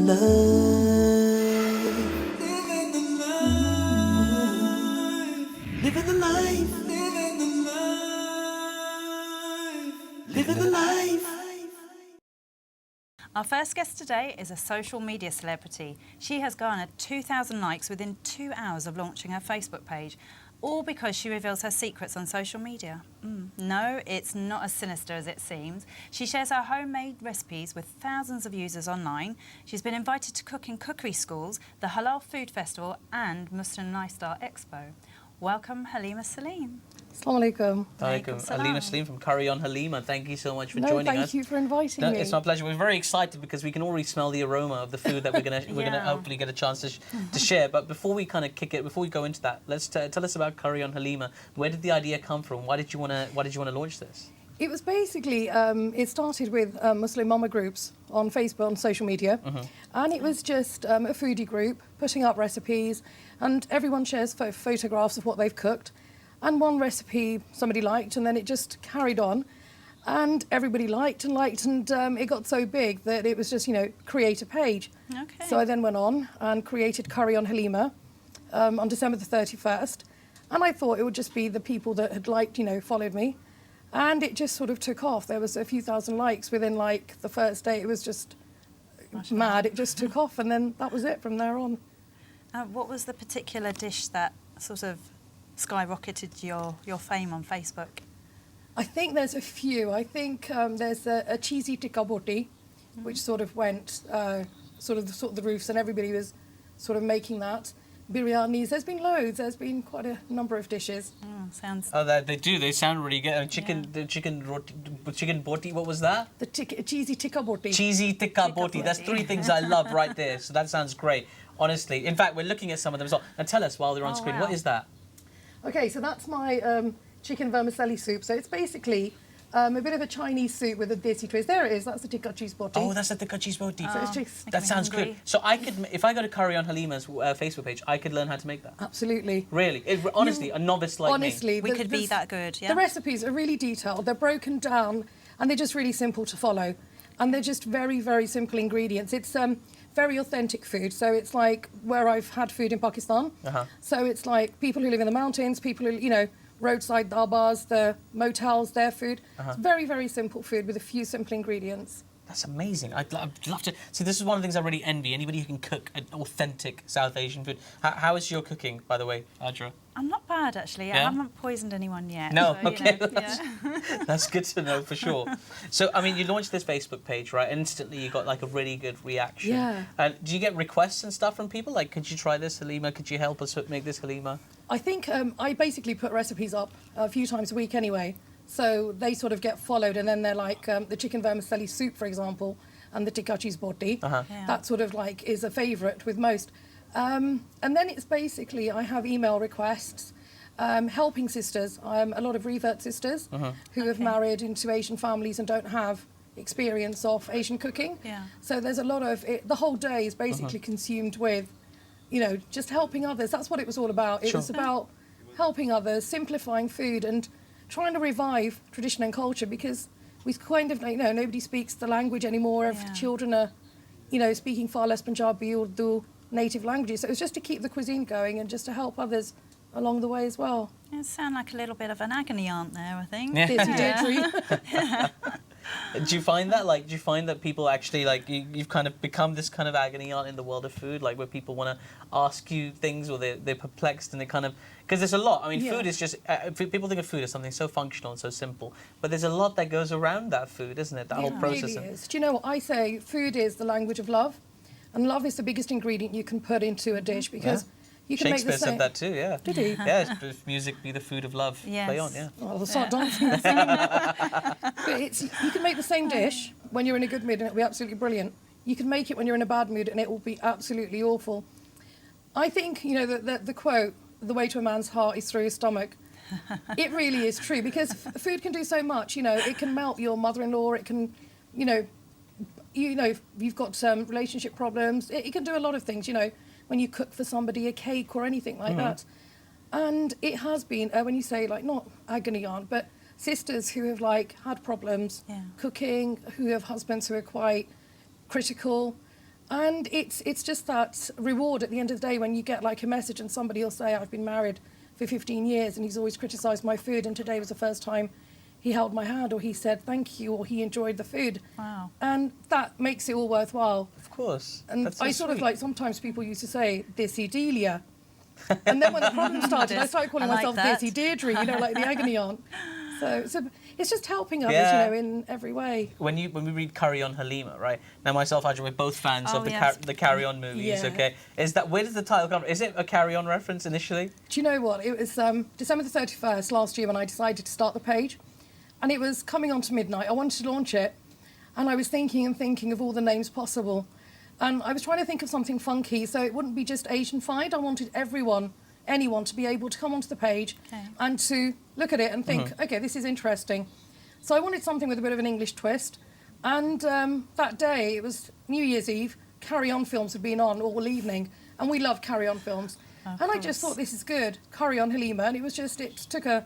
love. Living the life. Living the life. Living the life. Our first guest today is a social media celebrity. She has garnered 2,000 likes within 2 hours of launching her Facebook page, all because she reveals her secrets on social media. No, it's not as sinister as it seems. She shares her homemade recipes with thousands of users online. She's been invited to cook in cookery schools, the Halal Food Festival and Muslim Lifestyle Expo. Welcome, Halima Saleem. Assalamu alaikum. Halima Saleem from Curry on Halima. Thank you so much for joining us. Thank you for inviting me. It's my pleasure. We're very excited because we can already smell the aroma of the food that we're gonna hopefully get a chance to share. But before we kind of kick it, before we go into that, let's tell us about Curry on Halima. Where did the idea come from? Why did you wanna launch this? It was basically it started with Muslim mama groups on Facebook, on social media, and it was just a foodie group putting up recipes, and everyone shares photographs of what they've cooked. And one recipe somebody liked, and then it just carried on, and everybody liked, and it got so big that it was just, create a page. Okay. So I then went on and created Curry on Halima on December the 31st, and I thought it would just be the people that had liked, followed me, and it just sort of took off. There was a few thousand likes within the first day. It was just mad. It just took off, and then that was it from there on. What was the particular dish that sort of skyrocketed your fame on Facebook? I think there's a few. I think there's a cheesy tikka boti, which sort of went sort of the roofs, and everybody was sort of making that. Biryanis, there's been loads. There's been quite a number of dishes. Sounds. Oh, they do. They sound really good. The chicken boti. What was that? The cheesy tikka boti. Cheesy tikka boti. That's three things I love right there. So that sounds great. Honestly, in fact, we're looking at some of them as well. Now tell us while they're on screen, wow. What is that? Okay, so that's my chicken vermicelli soup. So it's basically a bit of a Chinese soup with a desi twist. There it is. That's the tikka cheese boti. Oh, that's the tikka cheese boti. So it's just, that sounds good. So I could, if I go to Curry on Halima's Facebook page, I could learn how to make that. Absolutely. Really, honestly, a novice like me. We could be that good. Yeah. The recipes are really detailed. They're broken down, and they're just really simple to follow. And they're just very, very simple ingredients. It's very authentic food. So it's like where I've had food in Pakistan. So it's like people who live in the mountains, people who, roadside dhabas, the motels, their food. It's very, very simple food with a few simple ingredients. That's amazing. I'd love to. See, this is one of the things I really envy. Anybody who can cook an authentic South Asian food. How is your cooking, by the way, Adra? I'm not bad, actually. Yeah? I haven't poisoned anyone yet. No, so, okay. Yeah. That's good to know for sure. So, I mean, you launched this Facebook page, right? Instantly, you got like a really good reaction. Yeah. And do you get requests and stuff from people? Like, could you try this, Halima? Could you help us make this, Halima? I think I basically put recipes up a few times a week anyway. So they sort of get followed, and then they're like the chicken vermicelli soup, for example, and the tikka cheese boti. That sort of like is a favourite with most. And then it's basically, I have email requests, helping sisters, a lot of revert sisters who have married into Asian families and don't have experience of Asian cooking. So there's a lot of it. The whole day is basically consumed with, just helping others. That's what it was all about. It was about helping others, simplifying food, and trying to revive tradition and culture, because we kind of, nobody speaks the language anymore. Children are, speaking far less Punjabi, Urdu, native languages. So it was just to keep the cuisine going and just to help others along the way as well. You sound like a little bit of an agony aunt there, I think. Do you find that people actually you've kind of become this kind of agony aunt in the world of food, like where people want to ask you things, or they're perplexed, and they kind of, because there's a lot. I mean, food is just people think of food as something so functional and so simple, but there's a lot that goes around that food, isn't it? That whole process. It really is. Do you know what I say? Food is the language of love, and love is the biggest ingredient you can put into a dish, because you can Shakespeare make the same. said that too, yeah. Did he? Yeah, if music be the food of love, play on, yeah. Well, we'll start dancing. But you can make the same dish when you're in a good mood and it'll be absolutely brilliant. You can make it when you're in a bad mood and it will be absolutely awful. I think, the quote, "The way to a man's heart is through his stomach," it really is true, because food can do so much. It can melt your mother-in-law, it can, if you've got relationship problems, it can do a lot of things, when you cook for somebody a cake or anything like that. And it has been, when you say, not agony aunt, but sisters who have, had problems cooking, who have husbands who are quite critical, And it's just that reward at the end of the day when you get like a message and somebody will say, I've been married for 15 years and he's always criticised my food and today was the first time he held my hand or he said thank you or he enjoyed the food. Wow. And that makes it all worthwhile. Of course. And That's so I sort of sweet. like, sometimes people used to say, Dissy Delia. And then when the problem started, I started calling I like myself that. Dissy Deirdre, you know, like the agony aunt. So it's just helping others, Yeah. you know, in every way. When we read Carry On Halima, right? Now myself, Adrian, we're both fans Oh, of the yes. the Carry On movies. Yeah. Okay, where does the title come from? Is it a Carry On reference initially? Do you know what? It was December the 31st last year when I decided to start the page. And it was coming on to midnight. I wanted to launch it. And I was thinking of all the names possible. And I was trying to think of something funky so it wouldn't be just Asian-fied. I wanted anyone to be able to come onto the page and to look at it and think, OK, this is interesting. So I wanted something with a bit of an English twist. And that day, it was New Year's Eve, Carry On films had been on all evening. And we love Carry On films. And I just thought, this is good, Carry On Halima. And it took a,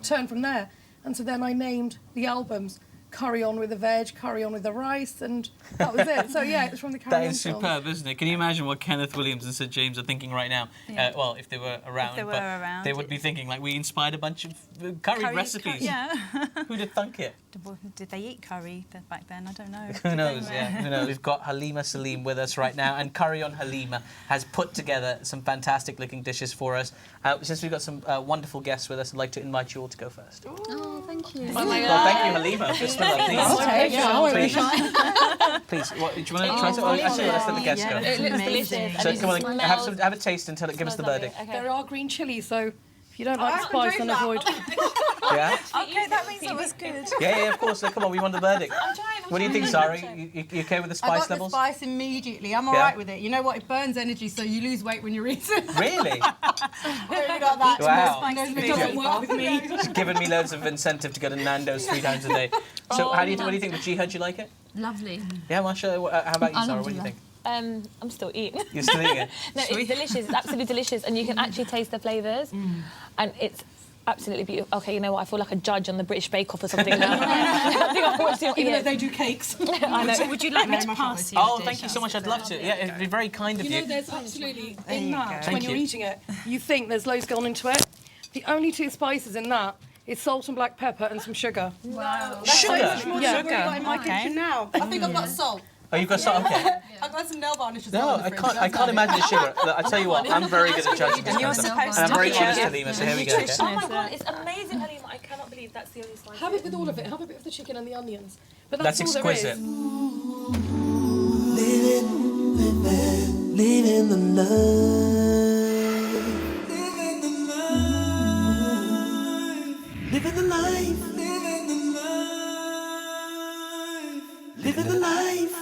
turn from there. And so then I named the albums Carry On with the Veg, Carry On with the Rice, and that was it. So yeah, it's from the Carry On That is films. superb, isn't it? Can you imagine what Kenneth Williams and Sir James are thinking right now? Yeah. Well, if they were around, they were but around, they would be thinking like we inspired a bunch of curry recipes. Yeah. Who'd have thunk it? Did they eat curry back then? I don't know. Who knows? Yeah, who knows? We've got Halima Saleem with us right now, and Carry On Halima has put together some fantastic-looking dishes for us. Since we've got some wonderful guests with us, I'd like to invite you all to go first. Oh, thank you. Well, thank you, Halima, for spilling that. Okay, yeah, I won't be Please. shy. Please, do you want to try some? Actually, let's let the guests go. It looks delicious. So And come on, it have a taste and give us the smells verdict. lovely. There Okay. are green chilies, so if you don't like spice, then avoid. Yeah? Okay, that means it was good. Yeah, of course. So come on, we want the verdict. What do you think, Sari? You okay with the I spice got the levels? spice immediately. I'm all right with it. You know what? It burns energy, so you lose weight when you eat it. Really? You got that. Wow. It doesn't work with me. It's given me loads of incentive to go to Nando's 3 times a day. So what do you think? Jihad, do you like it? Lovely. Yeah, Masha. How about you, Sarah? What do you think? I'm still eating. You're still eating it? No, it's delicious. It's absolutely delicious, and you can actually taste the flavours, and it's absolutely beautiful. Okay, you know what? I feel like a judge on the British Bake Off or something now. I think I watched it. Even though they do cakes. I know. So would you like me to pass you? Oh, thank you so much. I'd love to. Yeah, it'd be very kind of You know, you. there's absolutely, There in you that, go. when Thank you're you. eating it, you think there's loads gone into it. The only 2 spices in that is salt and black pepper and some sugar. Wow. Sugar? Yeah. I've got in my kitchen now. I think I've got salt. Oh, you've got salt. Okay. I've got some nail varnish as No, well. in the I fridge. can't. I can't imagine the sugar. Look, I tell you what, I'm very good at judging this And you're kind of stuff. supposed And I'm very to honest, be Halima. So here we go. Okay? Oh my god, it's amazing, Halima. I cannot believe that's the only spice. Have it with all of it. Have a bit of the chicken and the onions. But That's that's all there exquisite. is. Living the life. Living the life. Living the life. Living the life.